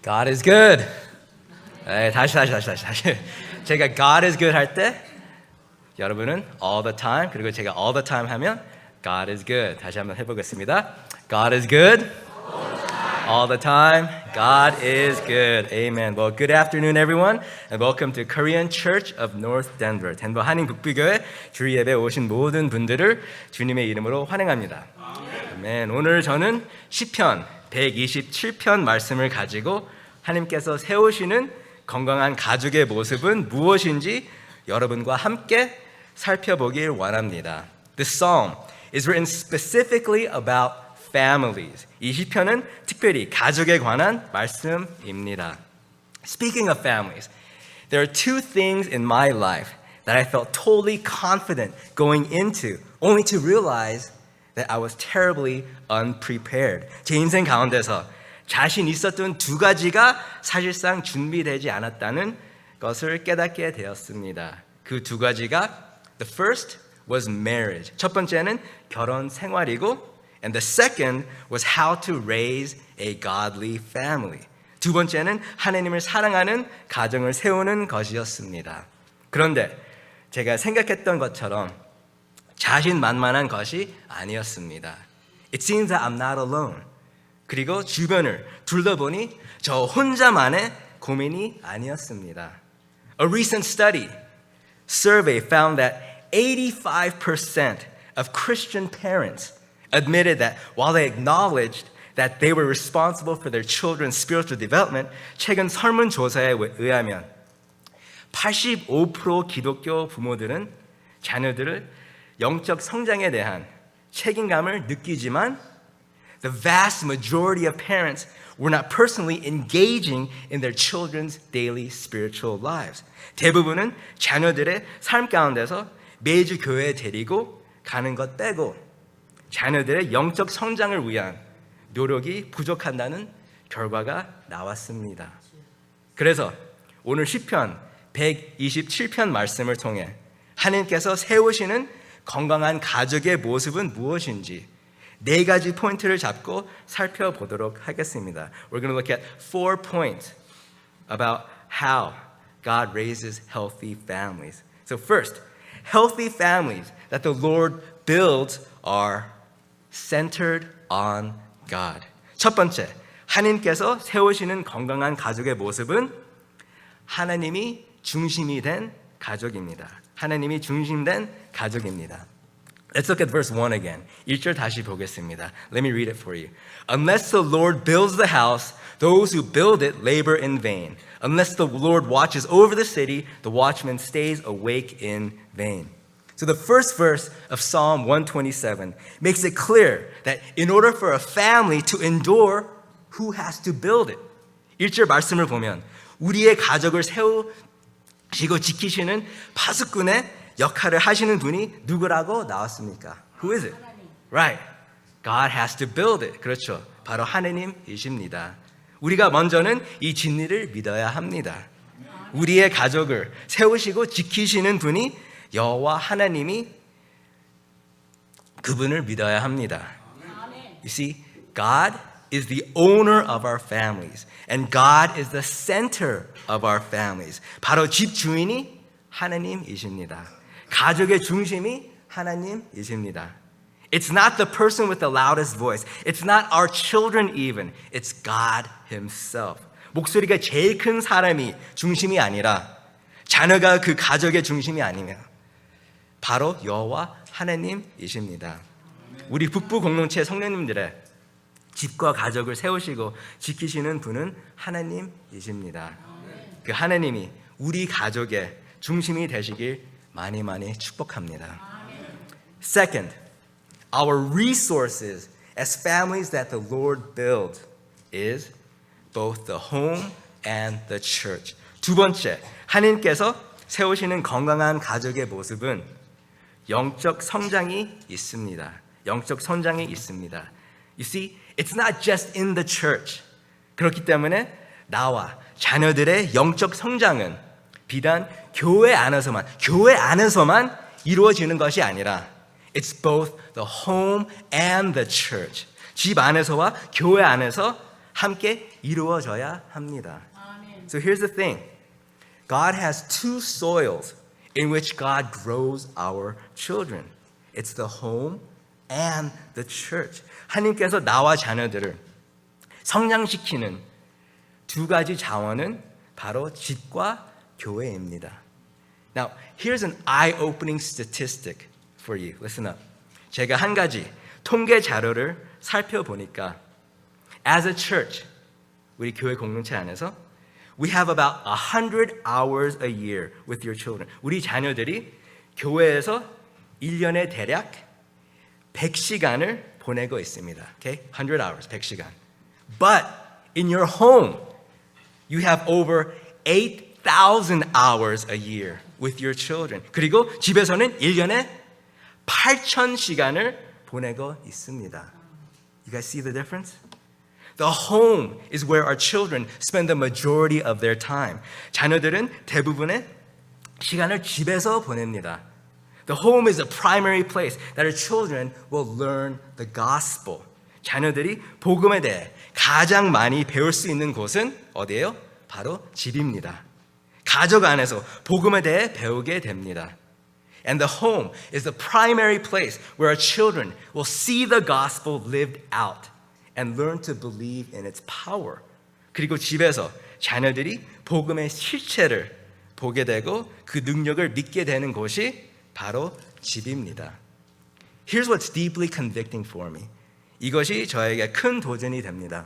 God is good. 다시. 제가 God is good 할 때 여러분은 all the time, 그리고 제가 all the time 하면 God is good. 다시 한번 해보겠습니다. God is good. All the time. God is good. Amen. Well, good afternoon, everyone, and welcome to Korean Church of North Denver. 덴버 한인 국비교회 주일 예배 오신 모든 분들을 주님의 이름으로 환영합니다. 아멘. 오늘 저는 시편 127편 말씀을 가지고 하나님께서 세우시는 건강한 가족의 모습은 무엇인지 여러분과 함께 살펴보길 원합니다. This psalm is written specifically about families. 이 시편은 특별히 가족에 관한 말씀입니다. Speaking of families, there are two things in my life that I felt totally confident going into, only to realize that I was terribly unprepared. 제 인생 가운데서 자신 있었던 두 가지가 사실상 준비되지 않았다는 것을 깨닫게 되었습니다. 그 두 가지가 the first was marriage. 첫 번째는 결혼 생활이고 and the second was how to raise a godly family. 두 번째는 하나님을 사랑하는 가정을 세우는 것이었습니다. 그런데 제가 생각했던 것처럼 자신만만한 것이 아니었습니다. It seems that I'm not alone. 그리고 주변을 둘러보니 저 혼자만의 고민이 아니었습니다. A recent survey found that 85% of Christian parents admitted that while they acknowledged that they were responsible for their children's spiritual development, 최근 설문조사에 의하면 85% 기독교 부모들은 자녀들을 영적 성장에 대한 책임감을 느끼지만 the vast majority of parents were not personally engaging in their children's daily spiritual lives. 대부분은 자녀들의 삶 가운데서 매주 교회에 데리고 가는 것 빼고 자녀들의 영적 성장을 위한 노력이 부족한다는 결과가 나왔습니다. 그래서 오늘 시편 127편 말씀을 통해 하나님께서 세우시는 건강한 가족의 모습은 무엇인지 네 가지 포인트를 잡고 살펴보도록 하겠습니다. We're going to look at 4 points about how God raises healthy families. So first, healthy families that the Lord builds are centered on God. 첫 번째, 하나님께서 세우시는 건강한 가족의 모습은 하나님이 중심이 된 가족입니다. 하나님이 중심된 가족입니다. Let's look at verse 1 again. 1절 다시 보겠습니다. Let me read it for you. Unless the Lord builds the house, those who build it labor in vain. Unless the Lord watches over the city, the watchman stays awake in vain. So the first verse of Psalm 127 makes it clear that in order for a family to endure, who has to build it? 1절 말씀을 보면 우리의 가족을 세우시고 지키시는 파수꾼의 역할을 하시는 분이 누구라고 나왔습니까? Who is it? Right. God has to build it. 그렇죠. 바로 하나님이십니다. 우리가 먼저는 이 진리를 믿어야 합니다. 우리의 가족을 세우시고 지키시는 분이 여호와 하나님이 그분을 믿어야 합니다. You see, God is the owner of our families and God is the center of our families. 바로 집 주인이 하나님이십니다. 가족의 중심이 하나님이십니다. It's not the person with the loudest voice. It's not our children even. It's God himself. 목소리가 제일 큰 사람이 중심이 아니라 자녀가 그 가족의 중심이 아니며 바로 여호와 하나님이십니다. 우리 북부 공동체 성도님들의 집과 가족을 세우시고 지키시는 분은 하나님이십니다. 그 하나님이 우리 가족의 중심이 되시길 많이 축복합니다. Second, our resources as families that the Lord builds is both the home and the church. 두 번째, 하나님께서 세우시는 건강한 가족의 모습은 영적 성장이 있습니다. 영적 성장이 있습니다. You see, it's not just in the church. 그렇기 때문에 나와 자녀들의 영적 성장은 비단 교회 안에서만 이루어지는 것이 아니라 It's both the home and the church. 집 안에서와 교회 안에서 함께 이루어져야 합니다. 아멘. So here's the thing. God has two soils in which God grows our children. It's the home and the church. 하나님께서 나와 자녀들을 성장시키는 두 가지 자원은 바로 집과 교회입니다. Now, here's an eye-opening statistic for you. Listen up. 제가 한 가지 통계 자료를 살펴보니까 as a church, 우리 교회 공동체 안에서 we have about 100 hours a year with your children. 우리 자녀들이 교회에서 1년에 대략 100시간을 보내고 있습니다. Okay? 100 hours, 100시간. But in your home, you have over 8,000 hours a year with your children. 그리고 집에서는 1년에 8,000시간을 보내고 있습니다. You guys see the difference? The home is where our children spend the majority of their time. 자녀들은 대부분의 시간을 집에서 보냅니다. The home is the primary place that our children will learn the gospel. 자녀들이 복음에 대해 가장 많이 배울 수 있는 곳은 어디예요? 바로 집입니다. 가족 안에서 복음에 대해 배우게 됩니다. And the home is the primary place where our children will see the gospel lived out and learn to believe in its power. 그리고 집에서 자녀들이 복음의 실체를 보게 되고 그 능력을 믿게 되는 곳이 바로 집입니다. Here's what's deeply convicting for me. 이것이 저에게 큰 도전이 됩니다.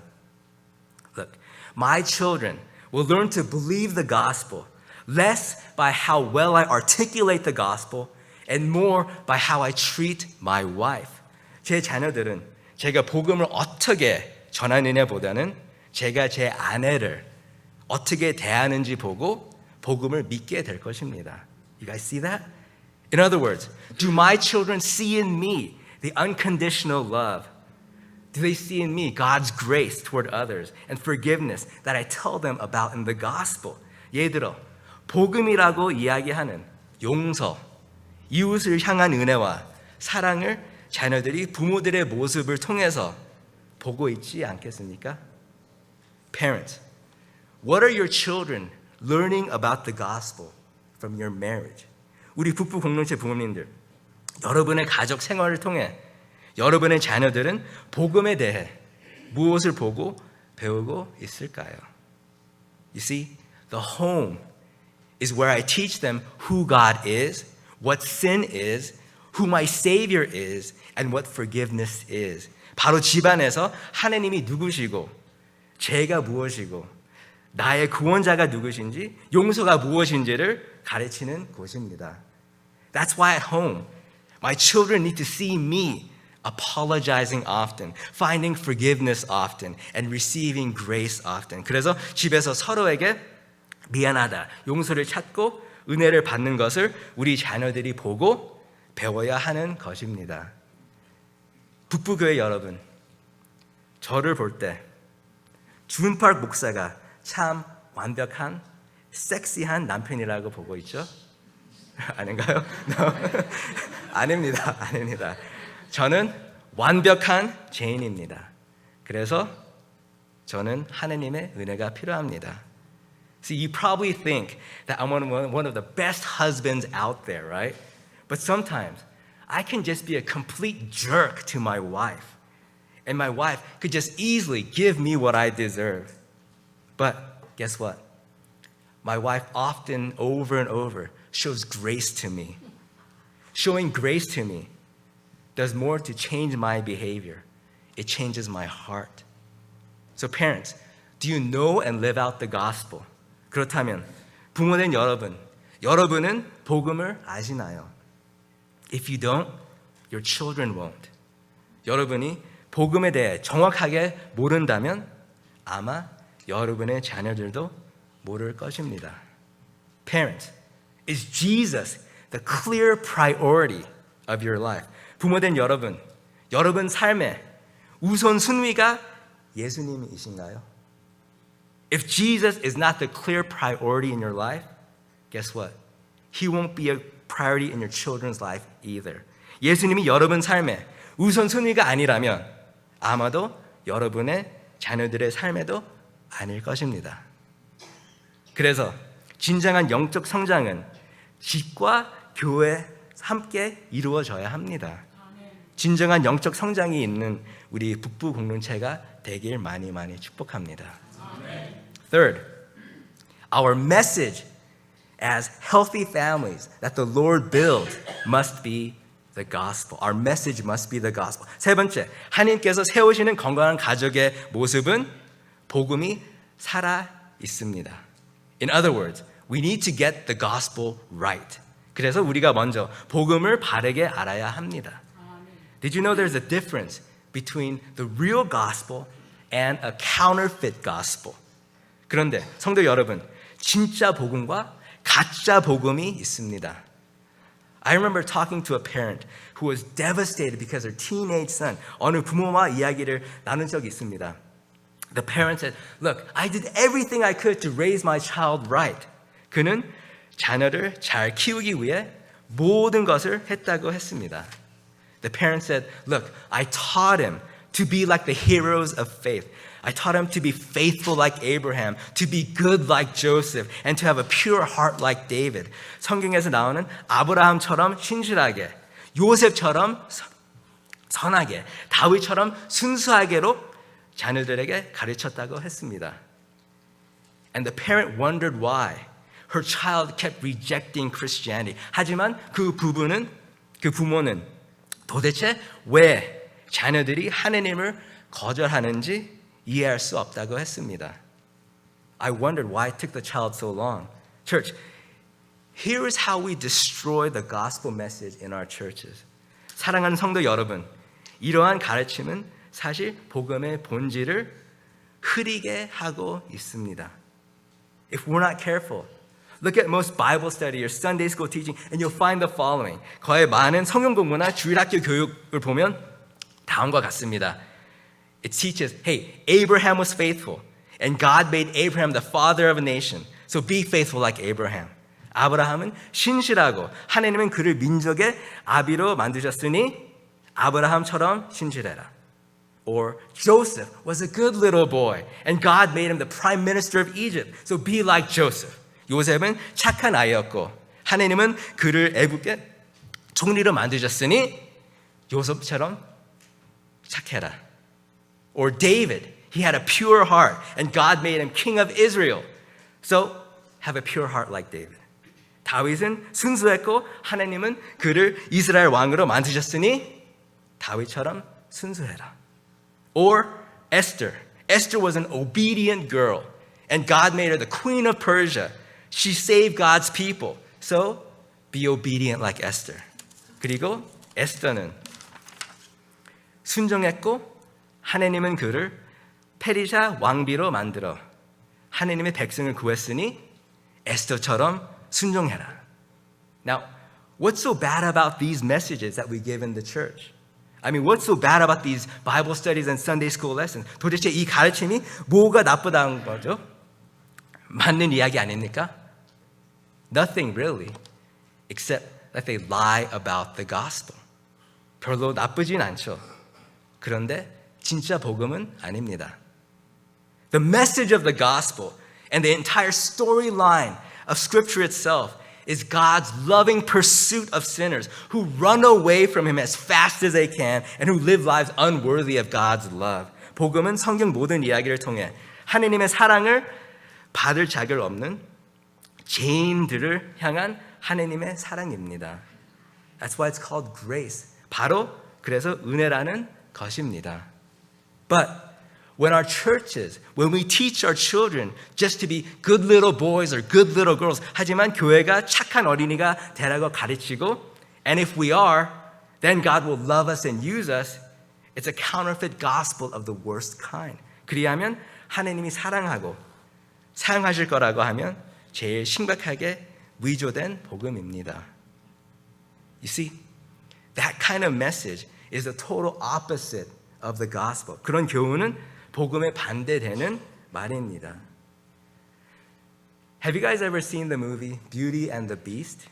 Look, my children will learn to believe the gospel less by how well I articulate the gospel and more by how I treat my wife. 제 자녀들은 제가 복음을 어떻게 전하느냐보다는 제가 제 아내를 어떻게 대하는지 보고 복음을 믿게 될 것입니다. You guys see that? In other words, do my children see in me the unconditional love? Do they see in me God's grace toward others and forgiveness that I tell them about in the gospel? 예를 들어 복음이라고 이야기하는 용서, 이웃을 향한 은혜와 사랑을 자녀들이 부모들의 모습을 통해서 보고 있지 않겠습니까? Parents, what are your children learning about the gospel from your marriage? 우리 북부 공동체 부모님들, 여러분의 가족 생활을 통해 여러분의 자녀들은 복음에 대해 무엇을 보고 배우고 있을까요? You see, the home is where I teach them who God is, what sin is, who my Savior is, and what forgiveness is. 바로 집안에서 하나님이 누구시고, 죄가 무엇이고, 나의 구원자가 누구신지, 용서가 무엇인지를 가르치는 곳입니다. That's why at home, my children need to see me apologizing often, finding forgiveness often, and receiving grace often. 그래서 집에서 서로에게 미안하다, 용서를 찾고 은혜를 받는 것을 우리 자녀들이 보고 배워야 하는 것입니다. 북부교회 여러분, 저를 볼 때 준팔 목사가 참 완벽한 섹시한 남편이라고 보고 있죠? 아닌가요? No. 아닙니다. 아닙니다. 저는 완벽한 죄인입니다. 그래서 저는 하나님의 은혜가 필요합니다. See, you probably think that I'm one of the best husbands out there, right? But sometimes I can just be a complete jerk to my wife. And my wife could just easily give me what I deserve. But guess what? My wife often, over and over, shows grace to me. Showing grace to me does more to change my behavior. It changes my heart. So parents, do you know and live out the gospel? 그렇다면 부모된 여러분은 복음을 아시나요? If you don't, your children won't. 여러분이 복음에 대해 정확하게 모른다면 아마 여러분의 자녀들도 모를 것입니다. Parents, is Jesus the clear priority of your life? 부모된 여러분 삶의 우선 순위가 예수님이신가요? If Jesus is not the clear priority in your life, guess what? He won't be a priority in your children's life either. 예수님이 여러분 삶의 우선 순위가 아니라면 아마도 여러분의 자녀들의 삶에도 아닐 것입니다. 그래서 진정한 영적 성장은 집과 교회 함께 이루어져야 합니다. 진정한 영적 성장이 있는 우리 북부 공동체가 되길 많이 축복합니다. Third, our message as healthy families that the Lord builds must be the gospel. Our message must be the gospel. 세 번째, 하나님께서 세우시는 건강한 가족의 모습은 복음이 살아 있습니다. In other words, we need to get the gospel right. 그래서 우리가 먼저 복음을 바르게 알아야 합니다. Did you know there's a difference between the real gospel and a counterfeit gospel? 그런데 성도 여러분, 진짜 복음과 가짜 복음이 있습니다. I remember talking to a parent who was devastated because her teenage son, 어느 부모와 이야기를 나눈 적이 있습니다. The parent said, look, I did everything I could to raise my child right. 그는 자녀를 잘 키우기 위해 모든 것을 했다고 했습니다. The parent said, look, I taught him to be like the heroes of faith. I taught him to be faithful like Abraham, to be good like Joseph, and to have a pure heart like David. 성경에서 나오는 아브라함처럼 신실하게, 요셉처럼 선하게, 다윗처럼 순수하게로 자녀들에게 가르쳤다고 했습니다. And the parent wondered why her child kept rejecting Christianity. 하지만 그 부모는 도대체 왜 자녀들이 하느님을 거절하는지 이해할 수 없다고 했습니다. I wondered why it took the child so long. Church, here is how we destroy the gospel message in our churches. 사랑하는 성도 여러분, 이러한 가르침은 사실 복음의 본질을 흐리게 하고 있습니다. If we're not careful, look at most Bible study or Sunday school teaching and you'll find the following. 거의 많은 성경 공부나 주일학교 교육을 보면 다음과 같습니다. It teaches, hey, Abraham was faithful and God made Abraham the father of a nation. So be faithful like Abraham. 아브라함은 신실하고 하나님은 그를 민족의 아비로 만드셨으니 아브라함처럼 신실해라. Or Joseph was a good little boy and God made him the prime minister of Egypt. So be like Joseph. 요셉은 착한 아이였고 하나님은 그를 애굽의 총리로 만드셨으니 요셉처럼 착해라. Or David, he had a pure heart and God made him king of Israel. So have a pure heart like David. 다윗은 순수했고 하나님은 그를 이스라엘 왕으로 만드셨으니 다윗처럼 순수해라. Or Esther. Esther was an obedient girl and God made her the queen of Persia. She saved God's people. So be obedient like Esther. 그리고 에스더는 순종했고 하나님은 그를 페르시아 왕비로 만들어 하나님의 백성을 구했으니 에스더처럼 순종해라. Now, what's so bad about these messages that we give in the church? I mean, what's so bad about these Bible studies and Sunday school lessons? 도대체 이 가르침이 뭐가 나쁘다는 거죠? 맞는 이야기 아닙니까? Nothing really, except that they lie about the gospel. 별로 나쁘진 않죠. 그런데 진짜 복음은 아닙니다. The message of the gospel and the entire storyline of Scripture itself is God's loving pursuit of sinners who run away from Him as fast as they can and who live lives unworthy of God's love. 복음은 성경 모든 이야기를 통해 하나님의 사랑을 받을 자격 없는 죄인들을 향한 하나님의 사랑입니다. That's why it's called grace. 바로 그래서 은혜라는 것입니다. But when our churches, when we teach our children just to be good little boys or good little girls, 하지만 교회가 착한 어린이가 되라고 가르치고, and if we are, then God will love us and use us, it's a counterfeit gospel of the worst kind. 그리하면 하나님이 사랑하고 사용하실 거라고 하면 제일 심각하게 위조된 복음입니다. You see, that kind of message is the total opposite of the gospel. 그런 교훈은 복음에 반대되는 말입니다. Have you guys ever seen the movie Beauty and the Beast?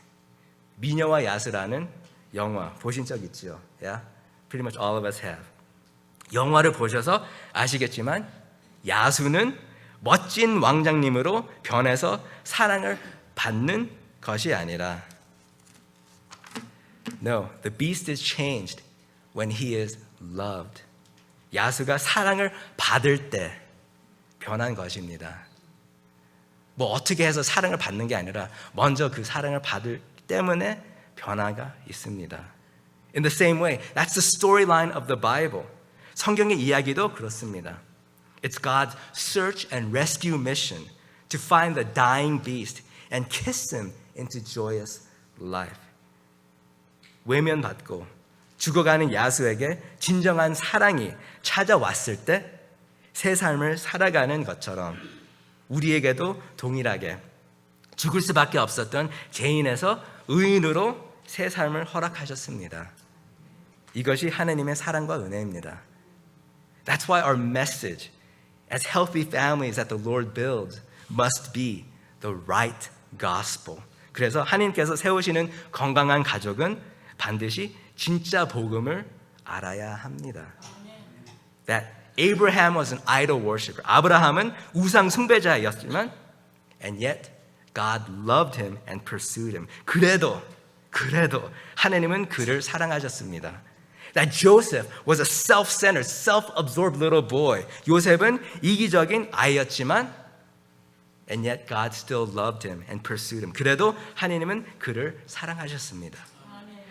미녀와 야수라는 영화 보신 적 있죠? Yeah? Pretty much all of us have. 영화를 보셔서 아시겠지만 야수는 멋진 왕장님으로 변해서 사랑을 받는 것이 아니라 No, the beast is changed when he is loved. 야수가 사랑을 받을 때 변한 것입니다. 뭐 어떻게 해서 사랑을 받는 게 아니라 먼저 그 사랑을 받을 때문에 변화가 있습니다. In the same way, that's the storyline of the Bible. 성경의 이야기도 그렇습니다. It's God's search and rescue mission to find the dying beast and kiss him into joyous life. 외면받고 죽어가는 야수에게 진정한 사랑이 찾아왔을 때 새 삶을 살아가는 것처럼 우리에게도 동일하게 죽을 수밖에 없었던 죄인에서 의인으로 새 삶을 허락하셨습니다. 이것이 하나님의 사랑과 은혜입니다. That's why our message as healthy families that the Lord builds must be the right gospel. 그래서 하나님께서 세우시는 건강한 가족은 반드시 진짜 복음을 알아야 합니다. That Abraham was an idol worshiper. 아브라함은 우상 숭배자였지만 and yet God loved him and pursued him. 그래도 하나님은 그를 사랑하셨습니다. That Joseph was a self-centered, self-absorbed little boy. 요셉은 이기적인 아이였지만 and yet God still loved him and pursued him. 그래도 하나님은 그를 사랑하셨습니다.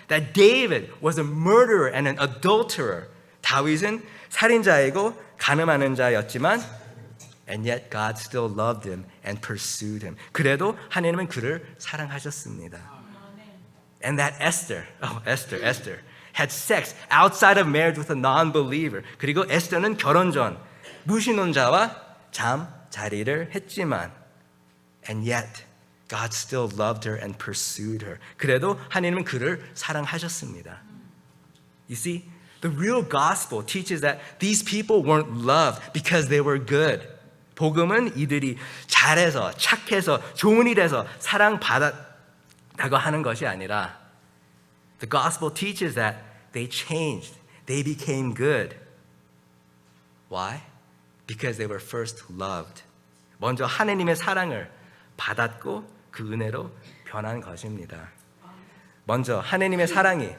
That David was a murderer and an adulterer. 다윗은 살인자이고 간음하는 자였지만 and yet God still loved him and pursued him. 그래도 하나님은 그를 사랑하셨습니다. And that Esther had sex outside of marriage with a non-believer. 그리고 에스더는 결혼 전 무신혼자와 잠자리를 했지만 and yet God still loved her and pursued her. 그래도 하나님은 그를 사랑하셨습니다. You see, the real gospel teaches that these people weren't loved because they were good. 복음은 이들이 잘해서 착해서 좋은 일해서 사랑받았다고 하는 것이 아니라 the gospel teaches that they changed. They became good. Why? Because they were first loved. 먼저 하나님의 사랑을 받았고 그 은혜로 변한 것입니다. 먼저 하나님의 사랑이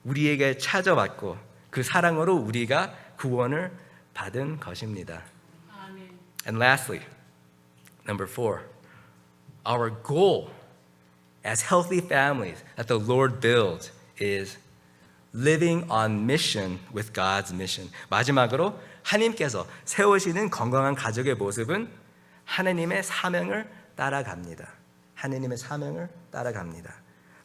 우리에게 찾아왔고 그 사랑으로 우리가 구원을 받은 것입니다. And lastly, number 4, our goal as healthy families that the Lord builds is living on mission with God's mission. 마지막으로 하나님께서 세우시는 건강한 가족의 모습은 하나님의 사명을 따라갑니다. 하나님의 사명을 따라갑니다.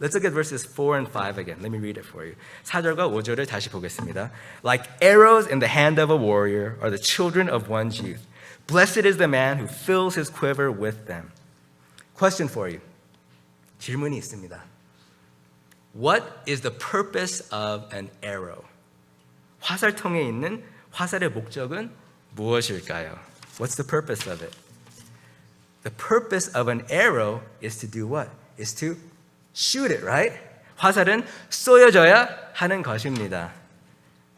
Let's look at verses 4 and 5 again. Let me read it for you. 4절과 5절을 다시 보겠습니다. Like arrows in the hand of a warrior are the children of one's youth. Blessed is the man who fills his quiver with them. Question for you. 질문이 있습니다. What is the purpose of an arrow? 화살통에 있는 화살의 목적은 무엇일까요? What's the purpose of it? The purpose of an arrow is to do what? Is to shoot it, right? 화살은 쏘여져야 하는 것입니다.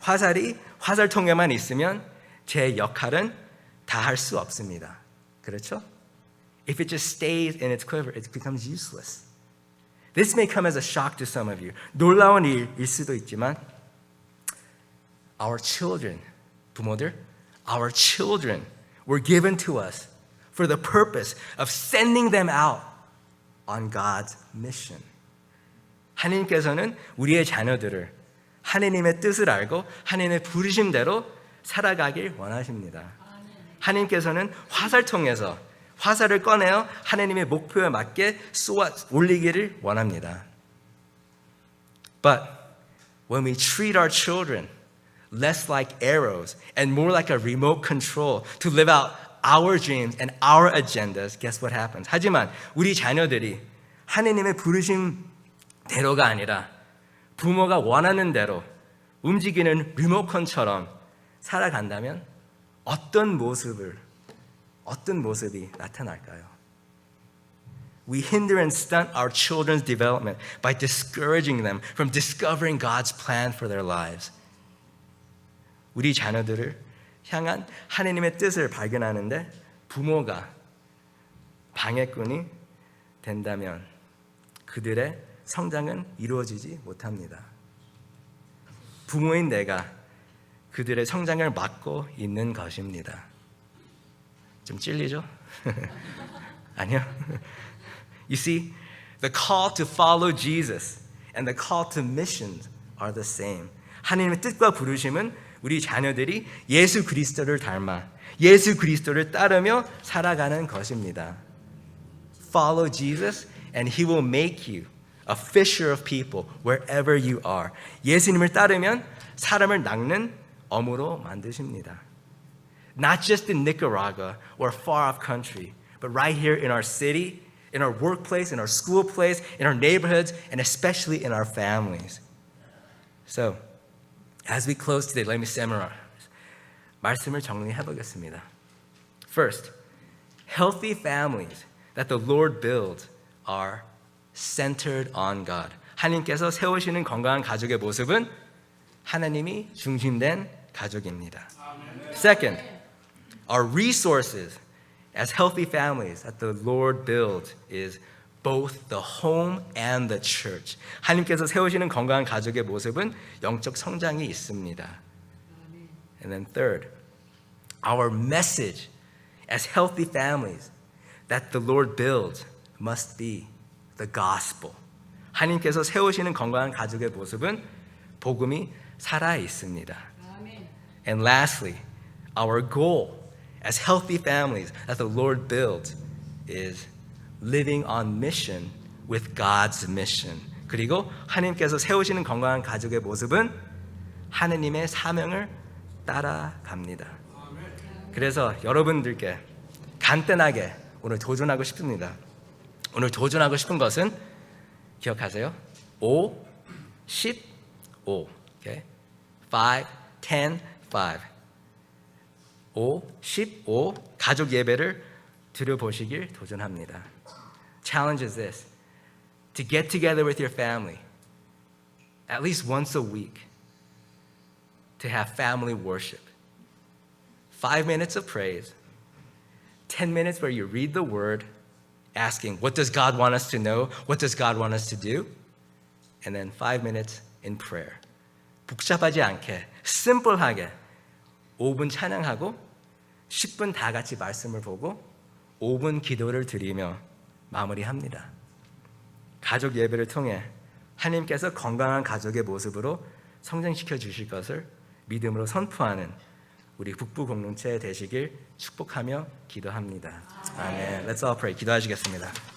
화살이 화살통에만 있으면 제 역할은 다 할 수 없습니다. 그렇죠? If it just stays in its quiver, it becomes useless. This may come as a shock to some of you. 놀라운 일일 수도 있지만 our children, 부모들, our children were given to us for the purpose of sending them out on God's mission. 하나님께서는 우리의 자녀들을 하나님의 뜻을 알고 하나님의 부르심대로 살아가길 원하십니다. 하나님께서는 화살통에서 화살을 꺼내어 하나님의 목표에 맞게 쏘아 올리기를 원합니다. But when we treat our children less like arrows and more like a remote control to live out our dreams and our agendas, guess what happens? 하지만 우리 자녀들이 하나님의 부르심대로가 아니라 부모가 원하는 대로 움직이는 리모컨처럼 살아간다면 어떤 모습이 나타날까요? We hinder and stunt our children's development by discouraging them from discovering God's plan for their lives. 우리 자녀들을 향한 하나님의 뜻을 발견하는데 부모가 방해꾼이 된다면 그들의 성장은 이루어지지 못합니다. 부모인 내가 그들의 성장을 막고 있는 것입니다. 좀 찔리죠? 아니요. You see, the call to follow Jesus and the call to missions are the same. 하나님의 뜻과 부르심은 우리 자녀들이 예수 그리스도를 닮아 예수 그리스도를 따르며 살아가는 것입니다. Follow Jesus and He will make you a fisher of people wherever you are. 예수님을 따르면 사람을 낚는 어무로 만드십니다. Not just in Nicaragua or far off country, but right here in our city, in our workplace, in our school place, in our neighborhoods, and especially in our families. So, as we close today, let me summarize. 말씀을 정리해 보겠습니다. First, healthy families that the Lord builds are centered on God. 하나님께서 세우시는 건강한 가족의 모습은 하나님이 중심된 가족입니다. Second, our resources as healthy families that the Lord builds is both the home and the church. 하나님께서 세우시는 건강한 가족의 모습은 영적 성장이 있습니다. And then third, our message as healthy families that the Lord builds must be the gospel. 하나님께서 세우시는 건강한 가족의 모습은 복음이 살아 있습니다. And lastly, our goal as healthy families that the Lord builds is living on mission with God's mission. 그리고 하나님께서 세우시는 건강한 가족의 모습은 하나님의 사명을 따라갑니다. 그래서 여러분들께 간단하게 오늘 도전하고 싶습니다. 오늘 도전하고 싶은 것은 기억하세요. 5, 10, 5. Okay? 5, 10, 5. 5, 15 가족 예배를 드려보시길 도전합니다. Challenge is this. To get together with your family at least once a week to have family worship. 5 minutes of praise. 10 minutes where you read the word asking, what does God want us to know? What does God want us to do? And then 5 minutes in prayer. 복잡하지 않게, 심플하게 5분 찬양하고 10분 다 같이 말씀을 보고 5분 기도를 드리며 마무리합니다. 가족 예배를 통해 하나님께서 건강한 가족의 모습으로 성장시켜 주실 것을 믿음으로 선포하는 우리 북부 공동체 되시길 축복하며 기도합니다. 아멘. Let's all pray. 기도하시겠습니다.